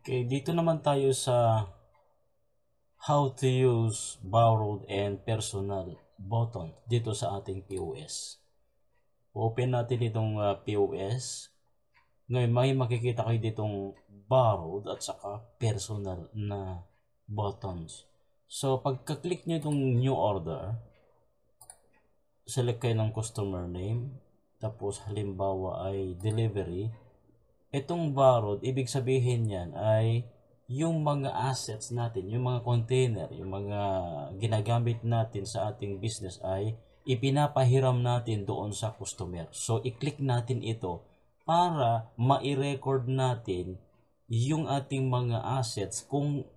Okay, dito naman tayo sa how to use borrowed and personal button dito sa ating POS. Open natin itong POS. Ngayon, may makikita kayo ditong borrowed at saka personal na buttons. So, pagka-click nyo itong new order, select kayo ng customer name, tapos halimbawa ay delivery. Itong borrowed, ibig sabihin yan ay yung mga assets natin, yung mga container, yung mga ginagamit natin sa ating business ay ipinapahiram natin doon sa customer. So, i-click natin ito para ma-record natin yung ating mga assets kung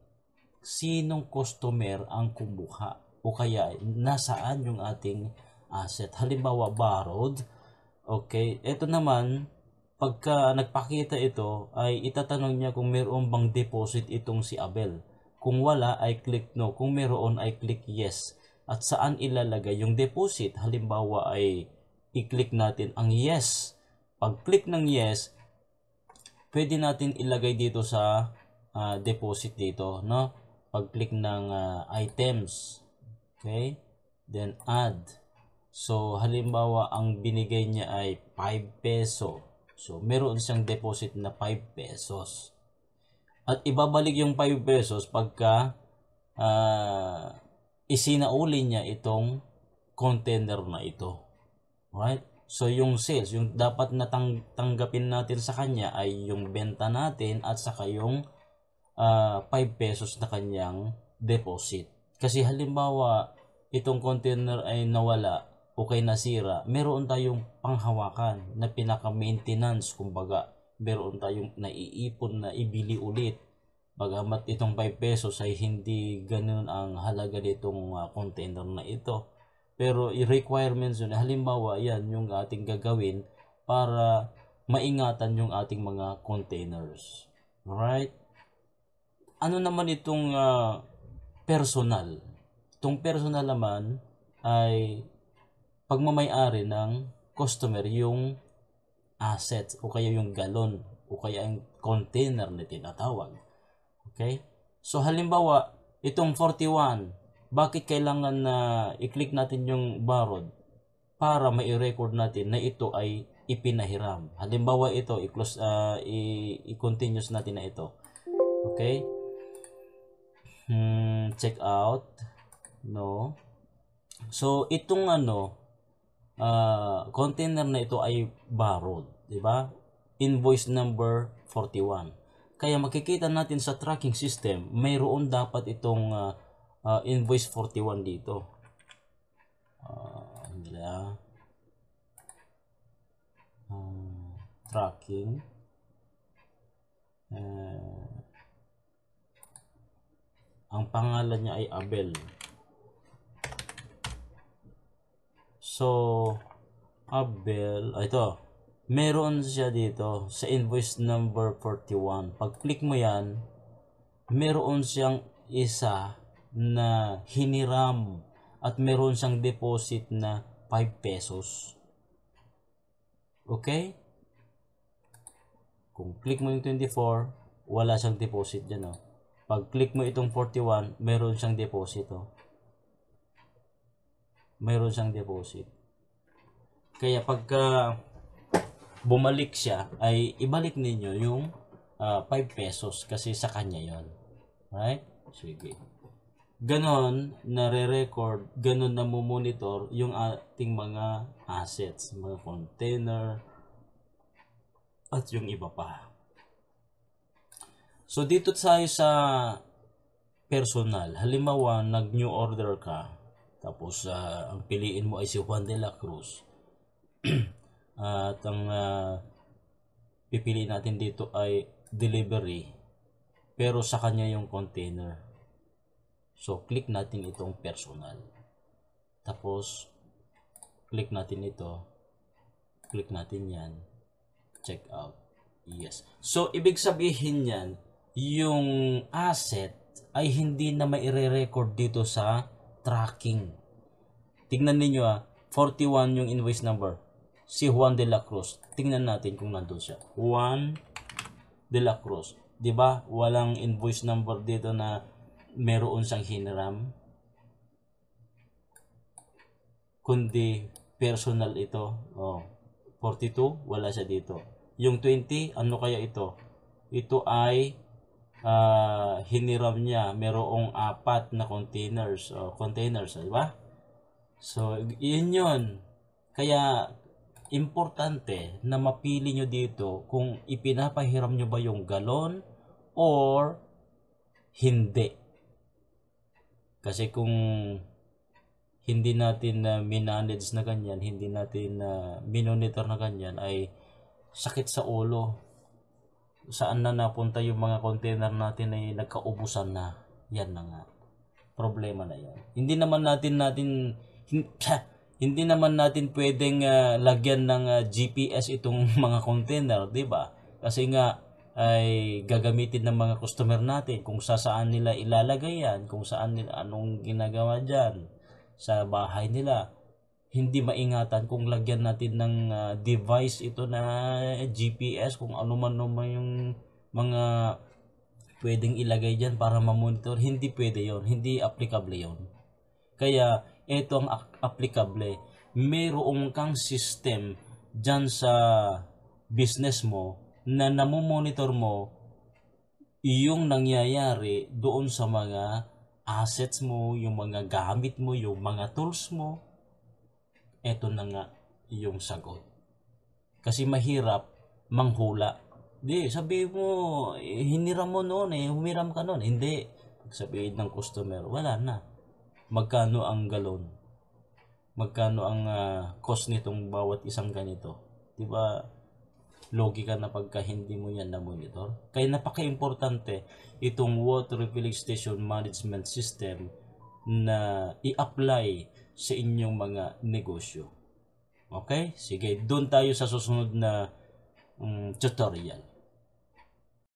sinong customer ang kumuha o kaya nasaan yung ating asset. Halimbawa, borrowed. Okay, ito naman, pagka nagpakita ito, ay itatanong niya kung mayroon bang deposit itong si Abel. Kung wala, ay click no. Kung mayroon, ay click yes. At saan ilalagay yung deposit? Halimbawa ay i-click natin ang yes. Pag-click ng yes, pwede natin ilagay dito sa deposit dito, no? Pag-click ng items, okay? Then add. So, halimbawa, ang binigay niya ay 5 peso. So, meron siyang deposit na 5 pesos. At ibabalik yung 5 pesos pagka isinauli niya itong container na ito. Right? So, yung sales, yung dapat na tanggapin natin sa kanya ay yung benta natin at saka yung 5 pesos na kanyang deposit. Kasi halimbawa, itong container ay nawala o kay nasira, meron tayong panghawakan na pinaka-maintenance, kumbaga. Meron tayong naiipon na ibili ulit. Bagamat itong 5 pesos ay hindi ganun ang halaga nitong container na ito. Pero i-requirements yun, halimbawa yan yung ating gagawin para maingatan yung ating mga containers. Alright? Ano naman itong personal? Itong personal naman ay pagmamay-ari ng customer yung assets o kaya yung galon o kaya yung container na tinatawag. Okay? So halimbawa, itong 41, bakit kailangan na i-click natin yung borrowed? Para mai-record natin na ito ay ipinahiram. Halimbawa ito, i-close, i-continuous natin na ito. Okay? Check out. No. So, itong container na ito ay borrowed. Diba? Invoice number 41. Kaya makikita natin sa tracking system, mayroon dapat itong invoice 41 dito. Tracking. Ang pangalan niya ay Abel. So, Abel, ito. Meron siya dito sa invoice number 41. Pag click mo yan, meron siyang isa na hiniram at meron siyang deposit na 5 pesos. Okay? Kung click mo yung 24, wala siyang deposit dyan. Pag click mo itong 41, meron siyang deposit. Meron siyang deposit. Kaya pagka bumalik siya, ay ibalik ninyo yung 5 pesos kasi sa kanya yon. Right? Sige. Ganon, nare-record, ganon na monitor yung ating mga assets, mga container, at yung iba pa. So, dito tayo sa personal. Halimbawa, nag-new order ka, tapos ang piliin mo ay si Juan de la Cruz. At ang pipiliin natin dito ay delivery, pero sa kanya yung container. So, click natin itong personal. Tapos, click natin ito. Click natin yan. Check out. Yes. So, ibig sabihin yan, yung asset ay hindi na maire-record dito sa tracking. Tingnan ninyo 41 yung invoice number. Si Juan de la Cruz. Tingnan natin kung nandun siya. Juan de la Cruz. 'Di ba? Walang invoice number dito na meron siyang hiniram, kundi personal ito. 42, wala siya dito. Yung 20, ano kaya ito? Ito ay hiniram niya, merong 4 na containers, di ba? So, yun. Kaya, importante na mapili nyo dito kung ipinapahiram nyo ba yung galon or hindi. Kasi kung hindi natin na minanage na ganyan, hindi natin na minonitor na ganyan, ay sakit sa ulo. Saan na napunta yung mga container natin ay nagkaubusan na. Yan na nga. Problema na yan. Hindi naman natin pwedeng lagyan ng GPS itong mga container, 'di ba? Kasi nga ay gagamitin ng mga customer natin kung saan nila ilalagay yan, kung saan nila anong ginagawa diyan sa bahay nila. Hindi maingatan kung lagyan natin ng device ito na GPS, kung ano man yung mga pwedeng ilagay diyan para ma-monitor. Hindi pwede yon, hindi applicable yon. Kaya ito ang applicable. Mayroong kang system dyan sa business mo na namomonitor mo yung nangyayari doon sa mga assets mo, yung mga gamit mo, yung mga tools mo. Ito na nga yung sagot. Kasi mahirap manghula. Sabi mo, hiniram mo noon humiram ka noon. Hindi. Sabihin ng customer, wala na. Magkano ang galon? Magkano ang cost nitong bawat isang ganito? Diba, logi ka na pagka hindi mo yan na monitor. Kaya napaka-importante itong water refilling station management system na i-apply sa inyong mga negosyo. Okay? Sige, doon tayo sa susunod na tutorial.